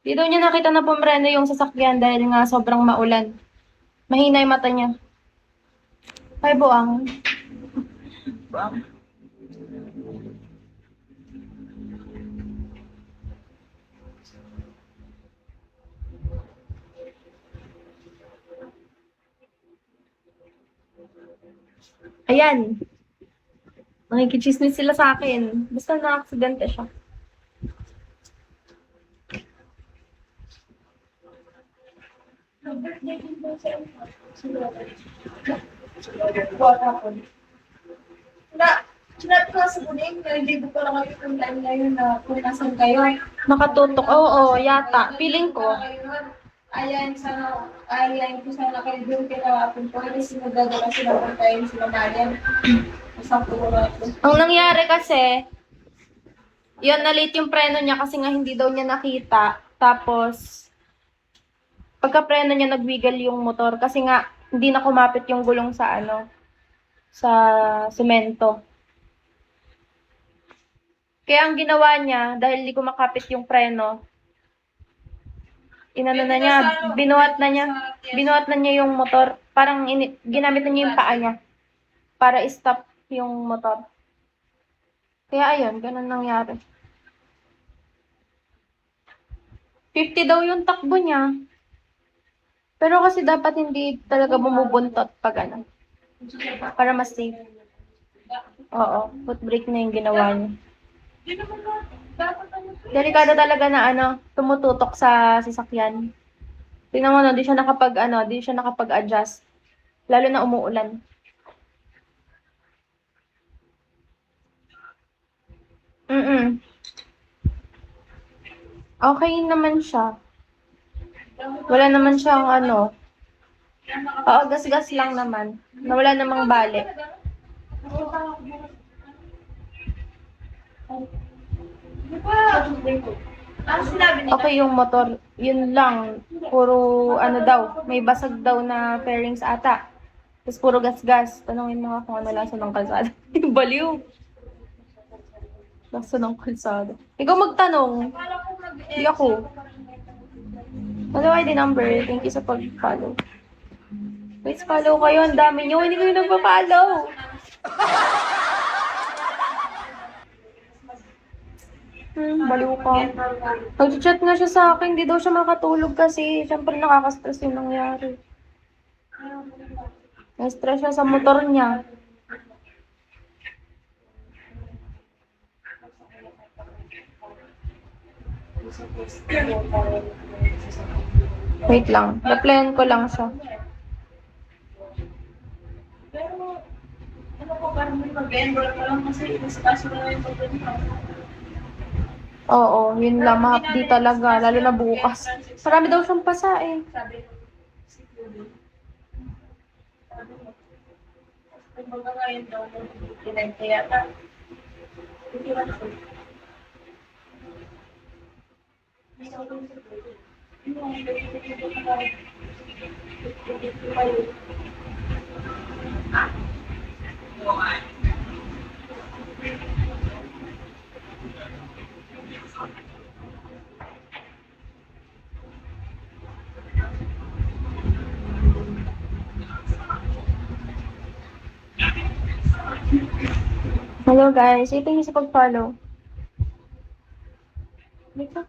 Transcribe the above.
Di daw niya nakita na pumreno yung sasakyan dahil nga sobrang maulan. Mahina yung mata niya. Ay, buang. Buang. Ayan. Nakikichismis sila sa akin. Basta na-aksidente siya. Chinat ko sa buling, naliligo ko lang kayo kung time ngayon na kung nasan kayo. Nakatutok. Oo, yata. Feeling ko. Ayan, ko sana kayo doon kinawapin ko. Kasi magdadala sila kung tayo sila Marian. Masakto ko na ito. Ang nangyari kasi, yun, na-late yung preno niya kasi nga hindi daw niya nakita. Tapos, pagka-preno niya, nagwiggle yung motor kasi nga hindi na kumapit yung gulong sa sa semento. Kaya ang ginawa niya, dahil hindi kumakapit yung preno, binuhat na niya yung motor. Parang ginamit na niya yung paa niya para stop yung motor. Kaya ayun, ganun nangyari. 50 daw yung takbo niya. Pero kasi dapat hindi talaga bumubuntot pag para mas safe. Oo, foot brake na yung ginawa niya. Delikado talaga na tumututok sa sasakyan. Tingnan mo no, di siya nakapag-adjust. Lalo na umuulan. Okay naman siya. Wala naman siyang Oo, gas-gas lang naman. Nawala namang bali. Okay yung motor. Yun lang. Puro daw. May basag daw na fairings ata. Tapos puro gas-gas. Tanungin mo nga kung ano lasa ng kalsada. Baliw. Lasa ng kalsada. Ikaw magtanong. Di ako. Ano ID number? Thank you sa pag-follow. Please follow kayo. Ang dami nyo. Hindi kayo nagpa-follow. Baliw ka. Nag-chat nga siya sa akin. Hindi daw siya makatulog kasi. Siyempre nakaka-stress yung nangyari. Na-stress siya sa motor niya. Wait lang. Replyan ko lang siya. Pero, ano ko, parang may mag-enroll ka lang kasi kaso na yung pagpunta. Oo, yun lang. Ma-update talaga. Lalo na bukas. Marami daw siyang pasa eh. Sabi ko, si Kudo. Sabi ko, kumbaga ngayon daw, pinag yata. Hindi ba ito? Hello guys. Thank you sa pag-follow. Wait lang.